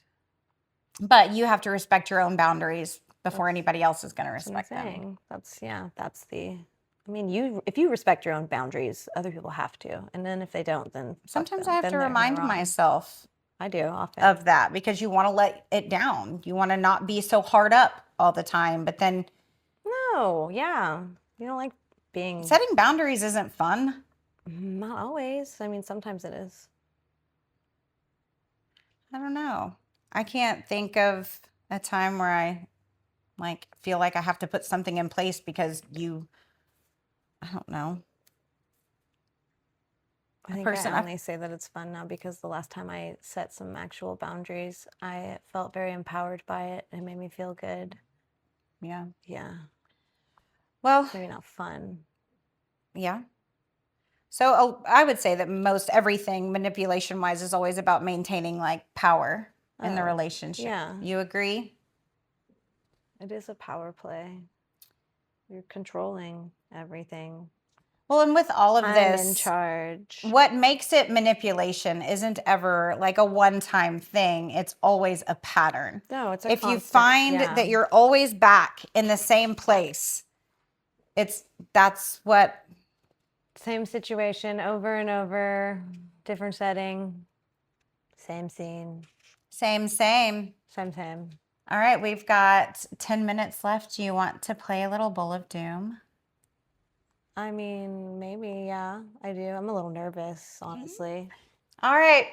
But you have to respect your own boundaries before anybody else is going to respect them. That's the I mean, if you respect your own boundaries, other people have to. And then if they don't, then sometimes I have to remind myself. I do often. Of that, because you want to let it down. You want to not be so hard up all the time. But then. No, yeah. You don't like being. Setting boundaries isn't fun. Not always. I mean, sometimes it is. I don't know. I can't think of a time where I feel like I have to put something in place because I don't know. I think I only say that it's fun now because the last time I set some actual boundaries, I felt very empowered by it. It made me feel good. Yeah. Yeah. Well, maybe not fun. Yeah. So I would say that most everything manipulation-wise is always about maintaining power in the relationship. Yeah. You agree? It is a power play. You're controlling everything. Well, and with all of this, I'm in charge. What makes it manipulation isn't ever a one-time thing. It's always a pattern. No, it's a if constant, you find that you're always back in the same place, that's what. Same situation over and over, different setting, same scene. Same. Same. All right, we've got 10 minutes left. Do you want to play a little Bowl of Doom? I mean, maybe, yeah, I do. I'm a little nervous, honestly. All right.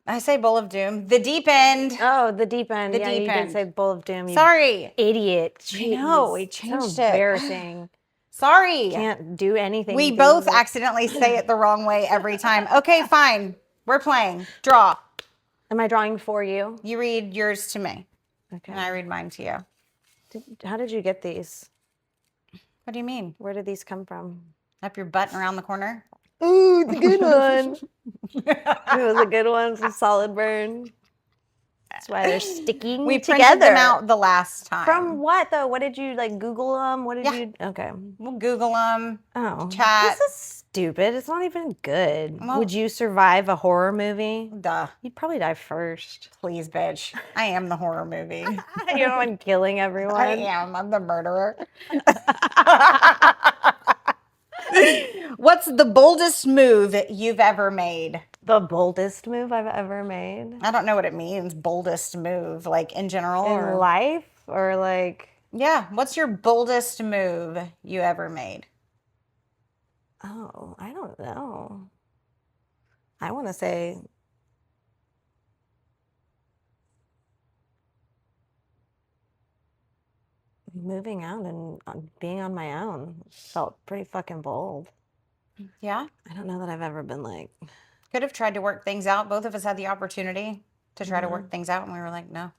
I say Bowl of Doom. The Deep End. Oh, the Deep End. You did say Bowl of Doom. Sorry. Idiot. Jeez. No, we changed it. Embarrassing. Sorry. Can't do anything. We both accidentally say it the wrong way every time. Okay, fine. We're playing. Draw. Am I drawing for you? You read yours to me. Okay. And I read mine to you. How did you get these? What do you mean? Where did these come from? Up your butt and around the corner? Ooh, the good one. It was a good one. Some solid burn. That's why they're sticking we together. We printed them out the last time. From what, though? What did you, Google them? What did you... Okay. We'll Google them. Oh. Chat. This is stupid. It's not even good. Well, would you survive a horror movie? Duh. You'd probably die first. Please, bitch. I am the horror movie. You're the one killing everyone. I am. I'm the murderer. What's the boldest move you've ever made? The boldest move I've ever made? I don't know what it means, boldest move, in general. In life? Or Yeah, what's your boldest move you ever made? Oh, I don't know. I want to say... moving out and being on my own felt pretty fucking bold. Yeah? I don't know that I've ever been Could have tried to work things out. Both of us had the opportunity to try to work things out, and we were like, no.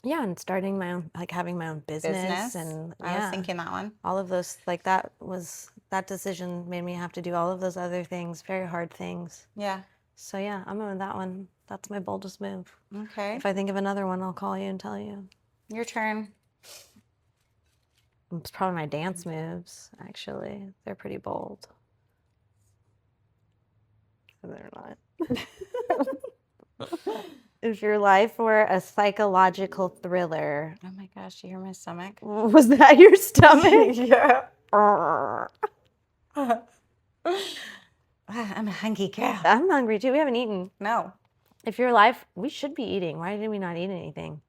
Yeah, and starting my own, having my own business. And I was thinking that one. All of those, that decision made me have to do all of those other things, very hard things. Yeah. So yeah, I'm on that one. That's my boldest move. Okay. If I think of another one, I'll call you and tell you. Your turn. It's probably my dance moves, actually. They're pretty bold. They're not. If your life were a psychological thriller. Oh my gosh, you hear my stomach? Was that your stomach? Yeah. I'm a hungry girl. I'm hungry too. We haven't eaten. No. If your life, we should be eating. Why did we not eat anything?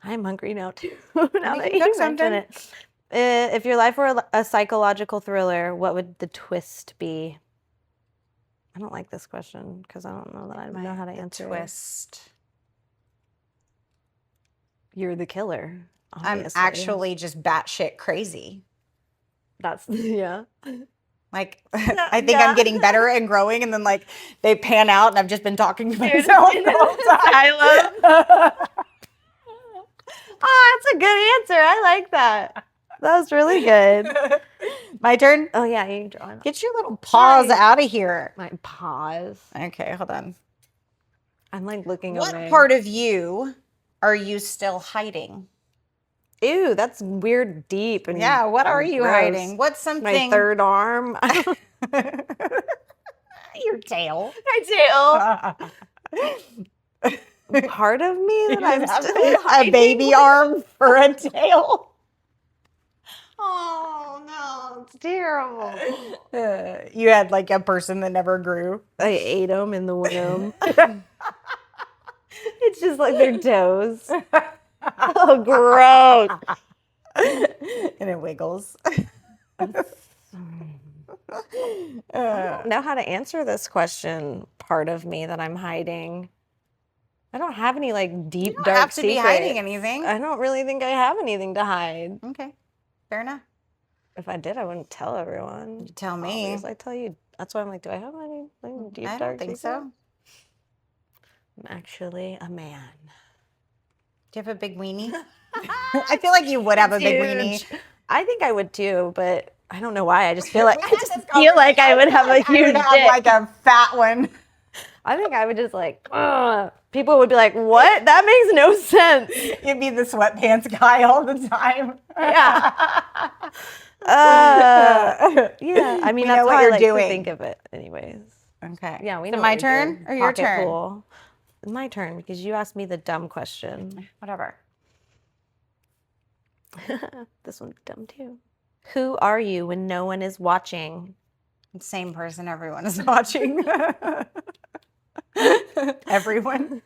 I'm hungry now too. Now that you mention it. If your life were a psychological thriller, what would the twist be? I don't like this question because I don't know that I know how to answer twist. You're the killer. Obviously. I'm actually just batshit crazy. That's, yeah. I think I'm getting better and growing, and then they pan out, and I've just been talking to myself the whole time. Oh, that's a good answer. I like that. That was really good. My turn? Oh, yeah, you draw. Get your little paws out of here. My paws. Okay, hold on. I'm looking away. What part of you are you still hiding? Ew, that's weird, deep. And yeah, what are you hiding? What's something? My third arm. Your tail. My tail. Part of me that I'm still hiding. A baby arm for a tail. Oh, no, it's terrible. You had like a person that never grew. I ate them in the womb. It's just like their toes. Oh, gross. And it wiggles. I don't know how to answer this question, part of me that I'm hiding. I don't have any like deep, dark have to secrets. be hiding anything. I don't really think I have anything to hide. Okay, fair enough. If I did, I wouldn't tell everyone. You tell me. I tell you. That's why I'm like, do I have any like, deep, I dark don't think secrets? so. I'm actually a man. Do you have a big weenie? I feel like you would have a big weenie. I think I would too, but I don't know why. I just feel like I would have a huge I would have dick. like a fat one. I think I would just like, people would be like, what? That makes no sense. You'd be the sweatpants guy all the time. Yeah. Yeah. I mean, that's how I like to think of it anyways. Okay. Yeah, we So know my what we turn did. or your Pocket turn? pool. My turn, because you asked me the dumb question. Whatever. This one's dumb too. Who are you when no one is watching? Same person everyone is watching. Everyone.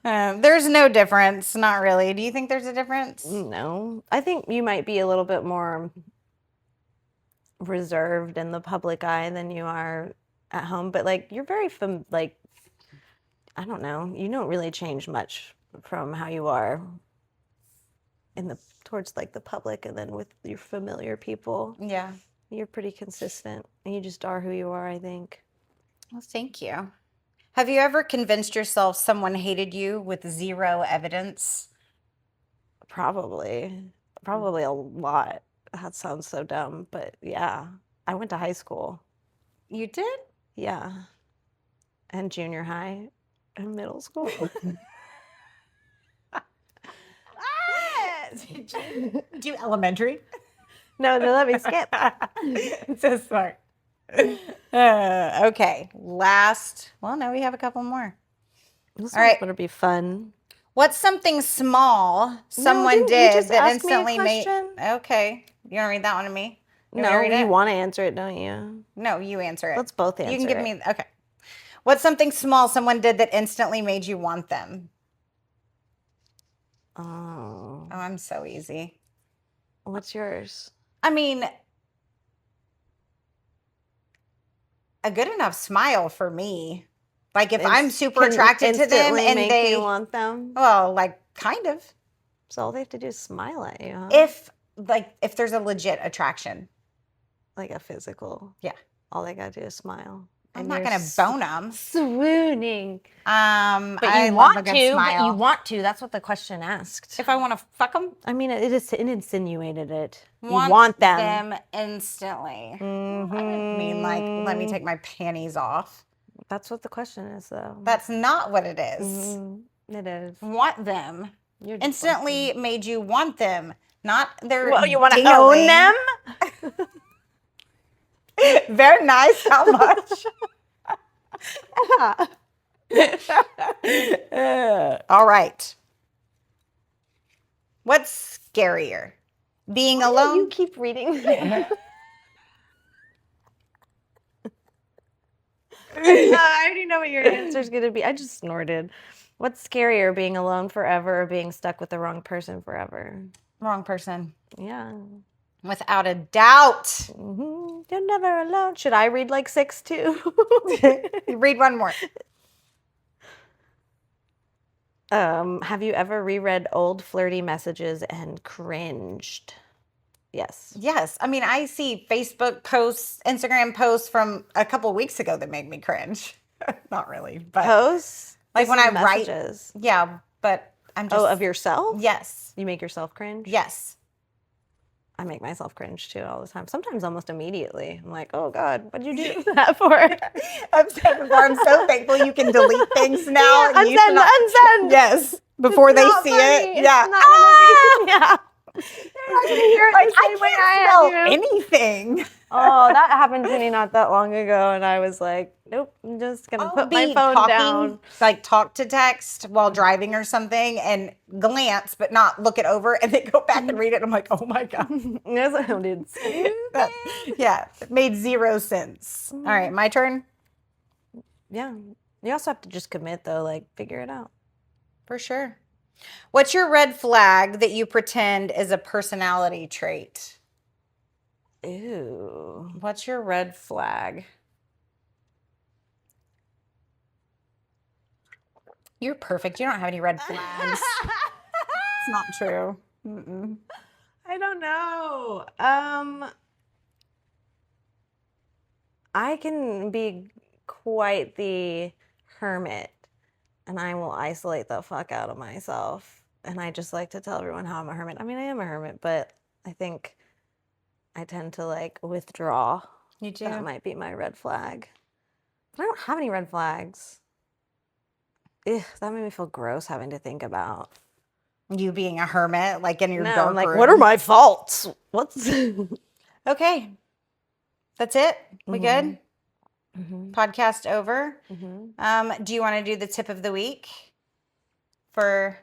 There's no difference. Not really. Do you think there's a difference? No. I think you might be a little bit more reserved in the public eye than you are at home. But like, you're very, I don't know. You don't really change much from how you are towards like the public and then with your familiar people. Yeah. You're pretty consistent and you just are who you are, I think. Well, thank you. Have you ever convinced yourself someone hated you with zero evidence? Probably a lot. That sounds so dumb, but yeah. I went to high school. You did? Yeah. And junior high and middle school. Do elementary? No, they let me skip. So smart. Okay. Well, no, we have a couple more. This All right. Better be fun. What's something small someone did that instantly made? Okay. You want to read that one to me? No, you want to answer it, don't you? No, you answer it. Let's both answer it. You can give me. Okay. What's something small someone did that instantly made you want them? Oh, I'm so easy. What's yours? I mean, a good enough smile for me. Like if I'm super attracted to them and you want them. Well, like kind of. So all they have to do is smile at you. Huh? If there's a legit attraction, like a physical. Yeah. All they gotta do is smile. I'm not gonna bone them. Swooning. But you want to. But you want to. That's what the question asked. If I want to fuck them. I mean, it insinuated it. You want them instantly. Mm-hmm. I mean, like, let me take my panties off. That's what the question is, though. That's not what it is. Mm-hmm. It is. Want them. Instantly made you want them. Not their. Well, you want to own them? Very nice. How much? All right. What's scarier? Being alone? You keep reading. I already know what your answer is going to be. I just snorted. What's scarier, being alone forever or being stuck with the wrong person forever? Wrong person. Yeah. Without a doubt. Mm-hmm. You're never alone. Should I read like 6 too? Read one more. Have you ever reread old flirty messages and cringed? Yes. Yes. I mean, I see Facebook posts, Instagram posts from a couple weeks ago that make me cringe. Not really, but posts? Like when I messages. Write. Yeah, but I'm just. Oh, of yourself? Yes. You make yourself cringe? Yes. I make myself cringe too all the time. Sometimes almost immediately. I'm like, oh God, what'd you do that for? I've said before, I'm so thankful you can delete things now. Yeah, unsend. Yes. Before they see it. Yeah. They're not gonna hear it the same way I smell anything. Oh, that happened to me not that long ago, and I was like, nope, I'm just gonna put my phone down. Like talk to text while driving or something and glance, but not look it over, and then go back and read it. And I'm like, oh my God. That sounded stupid. Yeah, it made zero sense. All right, my turn? Yeah. You also have to just commit, though, like figure it out. For sure. What's your red flag that you pretend is a personality trait? Ew. What's your red flag? You're perfect. You don't have any red flags. It's not true. Mm-mm. I don't know. I can be quite the hermit, and I will isolate the fuck out of myself. And I just like to tell everyone how I'm a hermit. I mean, I am a hermit, but I think I tend to like withdraw. You do? That might be my red flag. But I don't have any red flags. Ugh, that made me feel gross having to think about. You being a hermit, like in your dark I'm like, room. what are my faults? What's Okay. That's it? We good? Mm-hmm. Podcast over. Mm-hmm. Do you want to do the tip of the week? For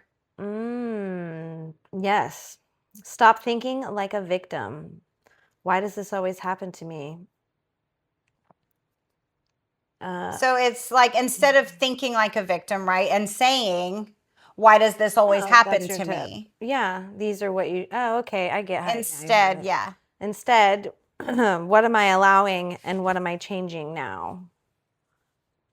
yes. Stop thinking like a victim. Why does this always happen to me? So it's like, instead of thinking like a victim, right? And saying, why does this always happen to me? Yeah. These are what you, okay. I get how Instead, yeah. Instead, what am I allowing and what am I changing now?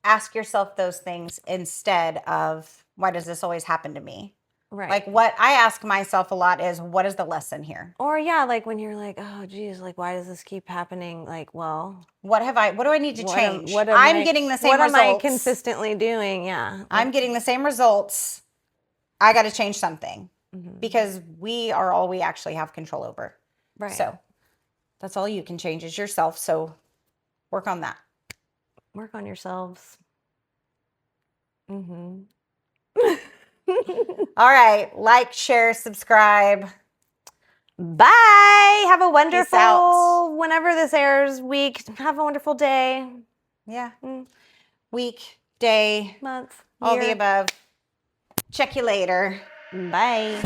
Ask yourself those things instead of, why does this always happen to me? Right. Like, what I ask myself a lot is, what is the lesson here? Or yeah, like when you're like, oh geez, like why does this keep happening? Like, well, what do I need to change? I'm getting the same results. What am I consistently doing? Yeah. I'm getting the same results. I got to change something because we are all we actually have control over. Right. So that's all you can change is yourself. So work on that. Work on yourselves. Mm-hmm. All right. Like, share, subscribe. Bye. Have a wonderful, whenever this airs, week. Have a wonderful day. Yeah. Week, day, month, all the above. Check you later. Bye.